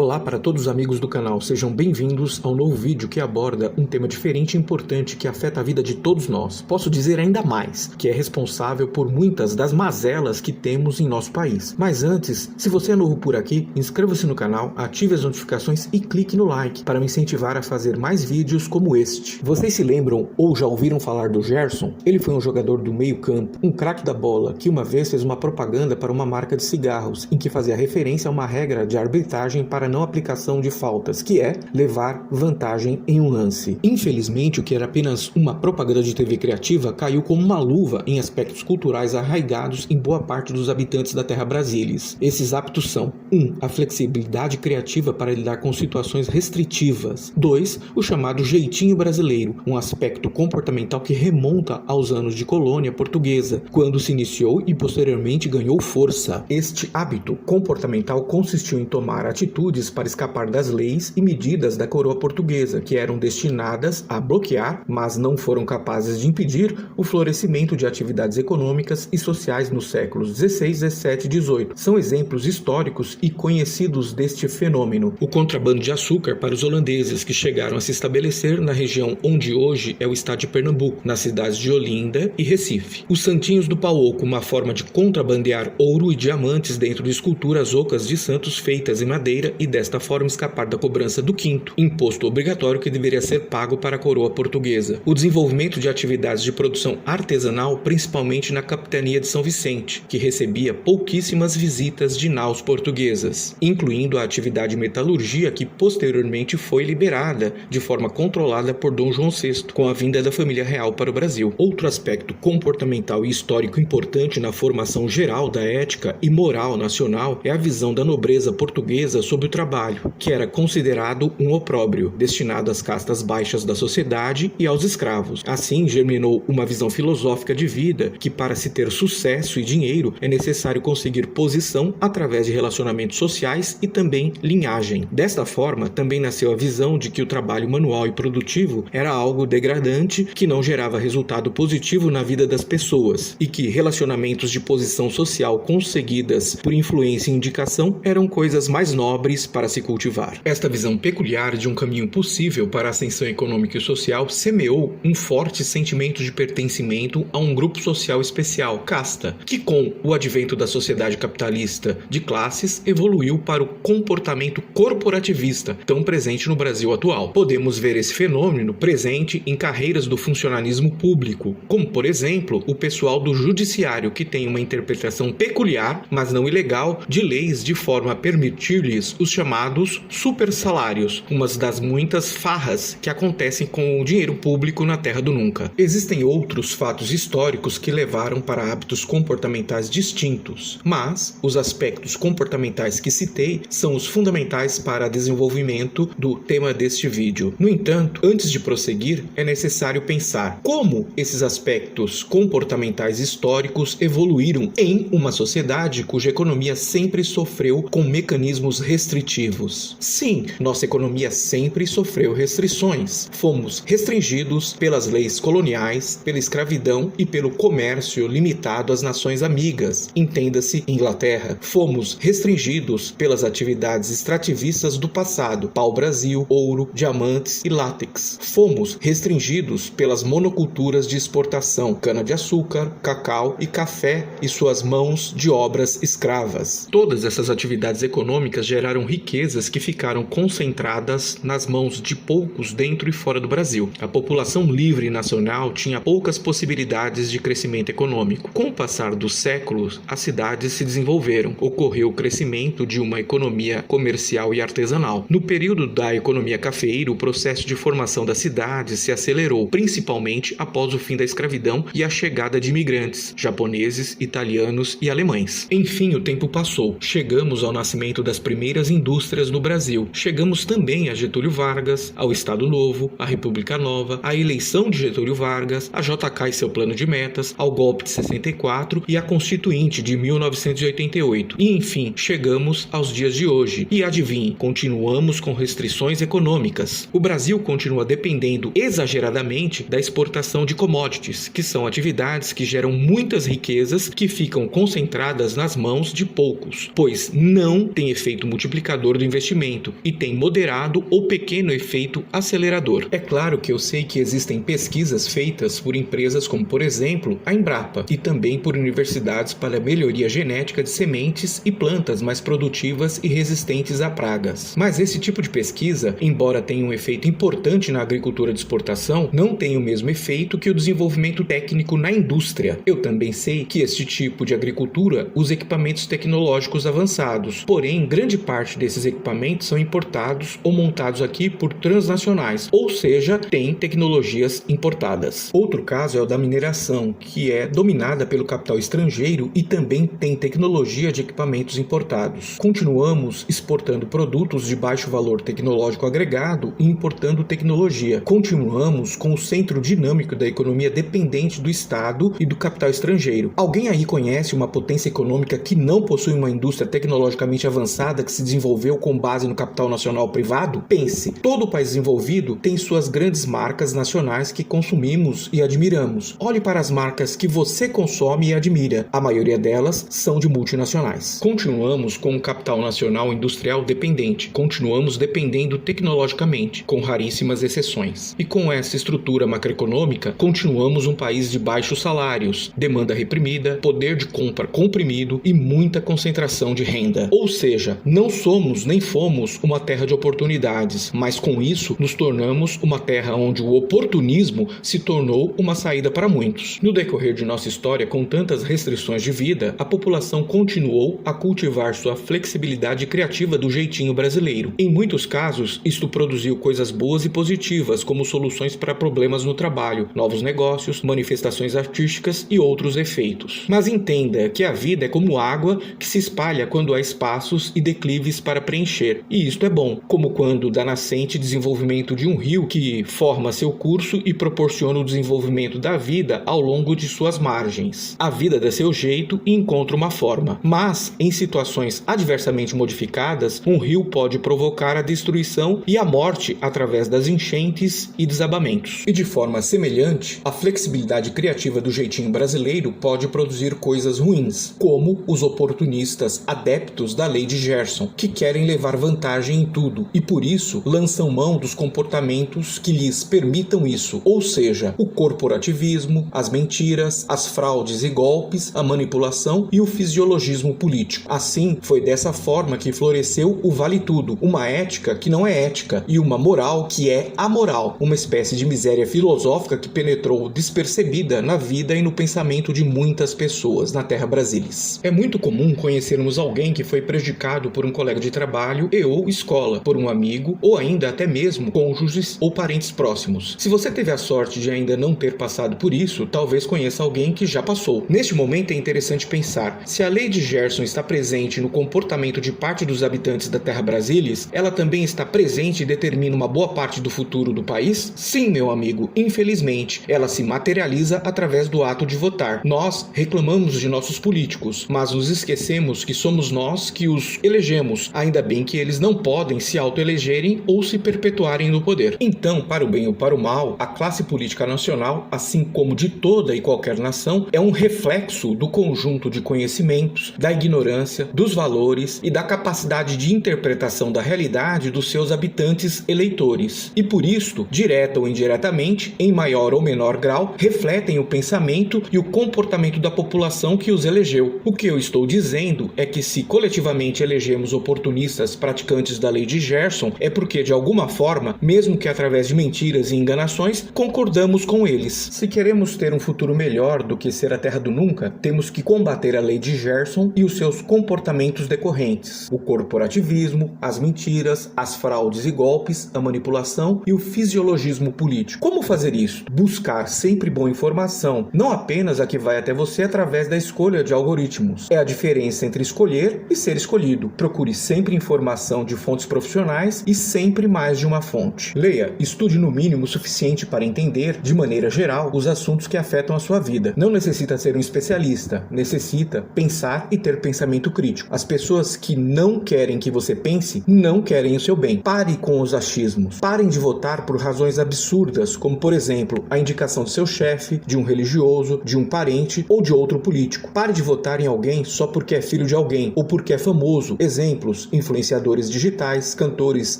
Olá para todos os amigos do canal, sejam bem-vindos ao novo vídeo que aborda um tema diferente e importante que afeta a vida de todos nós. Posso dizer ainda mais, que é responsável por muitas das mazelas que temos em nosso país. Mas antes, se você é novo por aqui, inscreva-se no canal, ative as notificações e clique no like para me incentivar a fazer mais vídeos como este. Vocês se lembram ou já ouviram falar do Gerson? Ele foi um jogador do meio campo, um craque da bola, que uma vez fez uma propaganda para uma marca de cigarros, em que fazia referência a uma regra de arbitragem para não aplicação de faltas, que é levar vantagem em um lance. Infelizmente, o que era apenas uma propaganda de TV criativa caiu como uma luva em aspectos culturais arraigados em boa parte dos habitantes da terra brasilis. Esses hábitos são: 1. A flexibilidade criativa para lidar com situações restritivas. 2. O chamado jeitinho brasileiro, um aspecto comportamental que remonta aos anos de colônia portuguesa, quando se iniciou e posteriormente ganhou força. Este hábito comportamental consistiu em tomar atitudes para escapar das leis e medidas da coroa portuguesa, que eram destinadas a bloquear, mas não foram capazes de impedir, o florescimento de atividades econômicas e sociais nos séculos XVI, XVII e XVIII. São exemplos históricos e conhecidos deste fenômeno. O contrabando de açúcar para os holandeses, que chegaram a se estabelecer na região onde hoje é o estado de Pernambuco, nas cidades de Olinda e Recife. Os santinhos do Pauoco, uma forma de contrabandear ouro e diamantes dentro de esculturas ocas de santos feitas em madeira e desta forma escapar da cobrança do quinto, imposto obrigatório que deveria ser pago para a coroa portuguesa. O desenvolvimento de atividades de produção artesanal, principalmente na capitania de São Vicente, que recebia pouquíssimas visitas de naus portuguesas, incluindo a atividade de metalurgia, que posteriormente foi liberada de forma controlada por Dom João VI, com a vinda da família real para o Brasil. Outro aspecto comportamental e histórico importante na formação geral da ética e moral nacional é a visão da nobreza portuguesa sobre o trabalho, que era considerado um opróbrio, destinado às castas baixas da sociedade e aos escravos. Assim, germinou uma visão filosófica de vida que, para se ter sucesso e dinheiro, é necessário conseguir posição através de relacionamentos sociais e também linhagem. Desta forma, também nasceu a visão de que o trabalho manual e produtivo era algo degradante, que não gerava resultado positivo na vida das pessoas, e que relacionamentos de posição social conseguidas por influência e indicação eram coisas mais nobres para se cultivar. Esta visão peculiar de um caminho possível para a ascensão econômica e social semeou um forte sentimento de pertencimento a um grupo social especial, casta, que com o advento da sociedade capitalista de classes evoluiu para o comportamento corporativista, tão presente no Brasil atual. Podemos ver esse fenômeno presente em carreiras do funcionalismo público, como por exemplo o pessoal do judiciário, que tem uma interpretação peculiar, mas não ilegal, de leis de forma a permitir-lhes os chamados supersalários, uma das muitas farras que acontecem com o dinheiro público na terra do nunca. Existem outros fatos históricos que levaram para hábitos comportamentais distintos, mas os aspectos comportamentais que citei são os fundamentais para o desenvolvimento do tema deste vídeo. No entanto, antes de prosseguir, é necessário pensar como esses aspectos comportamentais históricos evoluíram em uma sociedade cuja economia sempre sofreu com mecanismos restritivos. Sim, nossa economia sempre sofreu restrições. Fomos restringidos pelas leis coloniais, pela escravidão e pelo comércio limitado às nações amigas, entenda-se Inglaterra. Fomos restringidos pelas atividades extrativistas do passado, pau-brasil, ouro, diamantes e látex. Fomos restringidos pelas monoculturas de exportação, cana-de-açúcar, cacau e café e suas mãos de obras escravas. Todas essas atividades econômicas geraram riquezas que ficaram concentradas nas mãos de poucos dentro e fora do Brasil. A população livre e nacional tinha poucas possibilidades de crescimento econômico. Com o passar dos séculos, as cidades se desenvolveram. Ocorreu o crescimento de uma economia comercial e artesanal. No período da economia cafeeira, o processo de formação das cidades se acelerou, principalmente após o fim da escravidão e a chegada de imigrantes, japoneses, italianos e alemães. Enfim, o tempo passou. Chegamos ao nascimento das primeiras indústrias no Brasil. Chegamos também a Getúlio Vargas, ao Estado Novo, à República Nova, à eleição de Getúlio Vargas, a JK e seu plano de metas, ao golpe de 64 e à Constituinte de 1988. E enfim, chegamos aos dias de hoje. E adivinhe, continuamos com restrições econômicas. O Brasil continua dependendo exageradamente da exportação de commodities, que são atividades que geram muitas riquezas que ficam concentradas nas mãos de poucos, pois não tem efeito multiplicador multiplicador do investimento e tem moderado ou pequeno efeito acelerador. É claro que eu sei que existem pesquisas feitas por empresas como, por exemplo, a Embrapa e também por universidades para a melhoria genética de sementes e plantas mais produtivas e resistentes a pragas. Mas esse tipo de pesquisa, embora tenha um efeito importante na agricultura de exportação, não tem o mesmo efeito que o desenvolvimento técnico na indústria. Eu também sei que este tipo de agricultura usa equipamentos tecnológicos avançados, porém, grande parte desses equipamentos são importados ou montados aqui por transnacionais, ou seja, tem tecnologias importadas. Outro caso é o da mineração, que é dominada pelo capital estrangeiro e também tem tecnologia de equipamentos importados. Continuamos exportando produtos de baixo valor tecnológico agregado e importando tecnologia. Continuamos com o centro dinâmico da economia dependente do Estado e do capital estrangeiro. Alguém aí conhece uma potência econômica que não possui uma indústria tecnologicamente avançada que se desenvolveu com base no capital nacional privado? Pense, todo país desenvolvido tem suas grandes marcas nacionais que consumimos e admiramos. Olhe para as marcas que você consome e admira. A maioria delas são de multinacionais. Continuamos com um capital nacional industrial dependente. Continuamos dependendo tecnologicamente, com raríssimas exceções. E com essa estrutura macroeconômica, continuamos um país de baixos salários, demanda reprimida, poder de compra comprimido e muita concentração de renda. Ou seja, não somos nem fomos uma terra de oportunidades, mas com isso nos tornamos uma terra onde o oportunismo se tornou uma saída para muitos. No decorrer de nossa história, com tantas restrições de vida, a população continuou a cultivar sua flexibilidade criativa do jeitinho brasileiro. Em muitos casos, isto produziu coisas boas e positivas, como soluções para problemas no trabalho, novos negócios, manifestações artísticas e outros efeitos. Mas entenda que a vida é como água que se espalha quando há espaços e declives para preencher. E isto é bom, como quando da nascente desenvolvimento de um rio que forma seu curso e proporciona o desenvolvimento da vida ao longo de suas margens. A vida dá seu jeito e encontra uma forma. Mas, em situações adversamente modificadas, um rio pode provocar a destruição e a morte através das enchentes e desabamentos. E de forma semelhante, a flexibilidade criativa do jeitinho brasileiro pode produzir coisas ruins, como os oportunistas adeptos da lei de Gerson, que querem levar vantagem em tudo e por isso lançam mão dos comportamentos que lhes permitam isso, ou seja, o corporativismo, as mentiras, as fraudes e golpes, a manipulação e o fisiologismo político. Assim, foi dessa forma que floresceu o vale tudo, uma ética que não é ética e uma moral que é amoral, uma espécie de miséria filosófica que penetrou despercebida na vida e no pensamento de muitas pessoas na terra brasilis. É muito comum conhecermos alguém que foi prejudicado por um colega de trabalho e ou escola, por um amigo ou ainda até mesmo cônjuges ou parentes próximos. Se você teve a sorte de ainda não ter passado por isso, talvez conheça alguém que já passou. Neste momento é interessante pensar, se a lei de Gerson está presente no comportamento de parte dos habitantes da terra brasilis, ela também está presente e determina uma boa parte do futuro do país? Sim, meu amigo, infelizmente, ela se materializa através do ato de votar. Nós reclamamos de nossos políticos, mas nos esquecemos que somos nós que os elegemos, ainda bem que eles não podem se autoelegerem ou se perpetuarem no poder. Então, para o bem ou para o mal, a classe política nacional, assim como de toda e qualquer nação, é um reflexo do conjunto de conhecimentos, da ignorância, dos valores e da capacidade de interpretação da realidade dos seus habitantes eleitores. E por isto, direta ou indiretamente, em maior ou menor grau, refletem o pensamento e o comportamento da população que os elegeu. O que eu estou dizendo é que se coletivamente elegemos oportunistas praticantes da lei de Gerson, é porque de alguma forma, mesmo que através de mentiras e enganações, concordamos com eles. Se queremos ter um futuro melhor do que ser a terra do nunca, temos que combater a lei de Gerson e os seus comportamentos decorrentes: o corporativismo, as mentiras, as fraudes e golpes, a manipulação e o fisiologismo político. Como fazer isso? Buscar sempre boa informação, não apenas a que vai até você através da escolha de algoritmos. É a diferença entre escolher e ser escolhido. Procure sempre informação de fontes profissionais e sempre mais de uma fonte. Leia, estude no mínimo o suficiente para entender, de maneira geral, os assuntos que afetam a sua vida. Não necessita ser um especialista, necessita pensar e ter pensamento crítico. As pessoas que não querem que você pense, não querem o seu bem. Pare com os achismos. Parem de votar por razões absurdas, como por exemplo, a indicação do seu chefe, de um religioso, de um parente ou de outro político. Pare de votar em alguém só porque é filho de alguém ou porque é famoso. Exemplo, Exemplos: influenciadores digitais, cantores,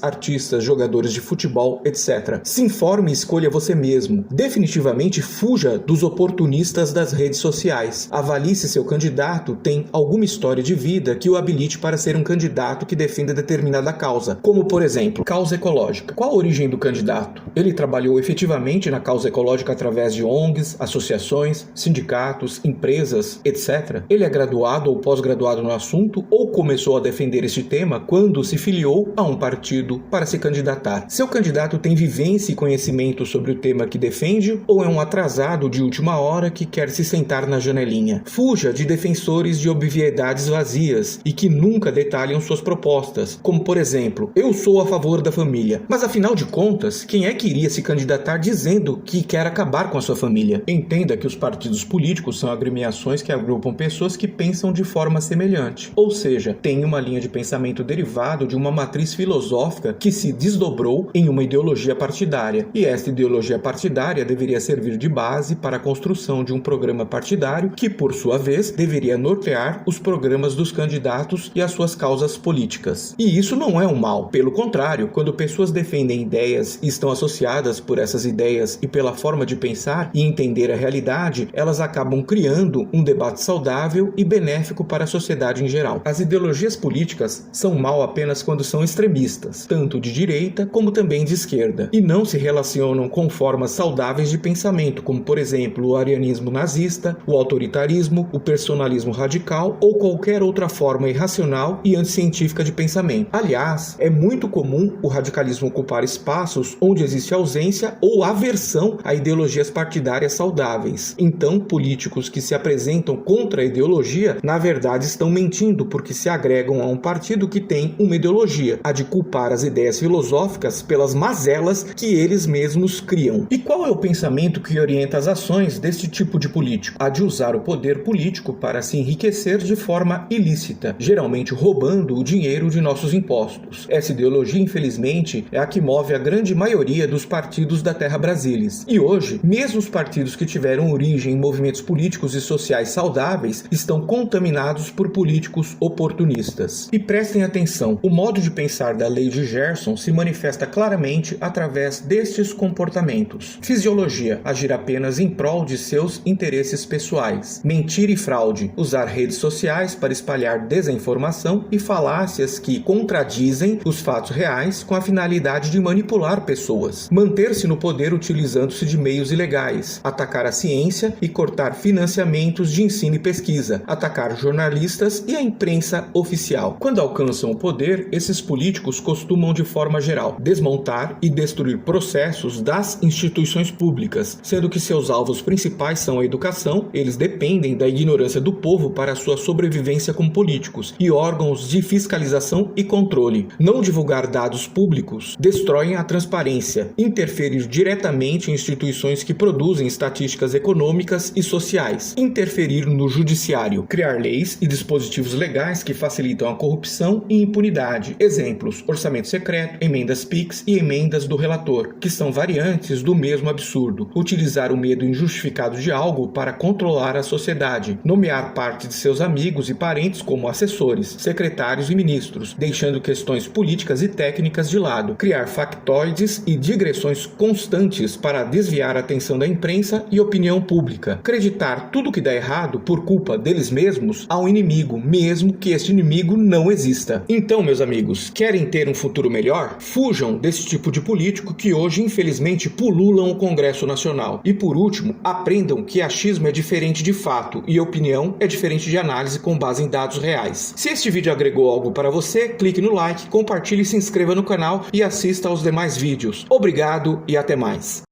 artistas, jogadores de futebol, etc. Se informe e escolha você mesmo. Definitivamente fuja dos oportunistas das redes sociais. Avalie se seu candidato tem alguma história de vida que o habilite para ser um candidato que defenda determinada causa, como por exemplo, causa ecológica. Qual a origem do candidato? Ele trabalhou efetivamente na causa ecológica através de ONGs, associações, sindicatos, empresas, etc. Ele é graduado ou pós-graduado no assunto ou começou a defender este tema quando se filiou a um partido para se candidatar. Seu candidato tem vivência e conhecimento sobre o tema que defende ou é um atrasado de última hora que quer se sentar na janelinha? Fuja de defensores de obviedades vazias e que nunca detalham suas propostas, como por exemplo, eu sou a favor da família. Mas afinal de contas, quem é que iria se candidatar dizendo que quer acabar com a sua família? Entenda que os partidos políticos são agremiações que agrupam pessoas que pensam de forma semelhante, ou seja, tem uma linha de pensamento derivado de uma matriz filosófica que se desdobrou em uma ideologia partidária, e esta ideologia partidária deveria servir de base para a construção de um programa partidário que, por sua vez, deveria nortear os programas dos candidatos e as suas causas políticas. E isso não é um mal, pelo contrário, quando pessoas defendem ideias e estão associadas por essas ideias e pela forma de pensar e entender a realidade, elas acabam criando um debate saudável e benéfico para a sociedade em geral. As ideologias políticas são mal apenas quando são extremistas, tanto de direita como também de esquerda, e não se relacionam com formas saudáveis de pensamento, como por exemplo o arianismo nazista, o autoritarismo, o personalismo radical ou qualquer outra forma irracional e anticientífica de pensamento. Aliás, é muito comum o radicalismo ocupar espaços onde existe ausência ou aversão a ideologias partidárias saudáveis. Então, políticos que se apresentam contra a ideologia, na verdade estão mentindo porque se agregam a um partido que tem uma ideologia, a de culpar as ideias filosóficas pelas mazelas que eles mesmos criam. E qual é o pensamento que orienta as ações deste tipo de político? A de usar o poder político para se enriquecer de forma ilícita, geralmente roubando o dinheiro de nossos impostos. Essa ideologia, infelizmente, é a que move a grande maioria dos partidos da Terra Brasilis. E hoje, mesmo os partidos que tiveram origem em movimentos políticos e sociais saudáveis estão contaminados por políticos oportunistas. E prestem atenção, o modo de pensar da lei de Gerson se manifesta claramente através destes comportamentos. Fisiologia: agir apenas em prol de seus interesses pessoais. Mentira e fraude: usar redes sociais para espalhar desinformação e falácias que contradizem os fatos reais com a finalidade de manipular pessoas. Manter-se no poder utilizando-se de meios ilegais. Atacar a ciência e cortar financiamentos de ensino e pesquisa. Atacar jornalistas e a imprensa oficial. Quando alcançam o poder, esses políticos costumam, de forma geral, desmontar e destruir processos das instituições públicas, sendo que seus alvos principais são a educação. Eles dependem da ignorância do povo para sua sobrevivência como políticos, e órgãos de fiscalização e controle. Não divulgar dados públicos destroem a transparência. Interferir diretamente em instituições que produzem estatísticas econômicas e sociais. Interferir no judiciário. Criar leis e dispositivos legais que facilitam a corrupção e impunidade. Exemplos: orçamento secreto, emendas PIX e emendas do relator, que são variantes do mesmo absurdo. Utilizar o medo injustificado de algo para controlar a sociedade. Nomear parte de seus amigos e parentes como assessores, secretários e ministros, deixando questões políticas e técnicas de lado. Criar factoides e digressões constantes para desviar a atenção da imprensa e opinião pública. Acreditar tudo que dá errado por culpa deles mesmos ao inimigo, mesmo que este inimigo não exista. Então, meus amigos, querem ter um futuro melhor? Fujam desse tipo de político que hoje, infelizmente, pululam o Congresso Nacional. E por último, aprendam que achismo é diferente de fato e opinião é diferente de análise com base em dados reais. Se este vídeo agregou algo para você, clique no like, compartilhe, se inscreva no canal e assista aos demais vídeos. Obrigado e até mais.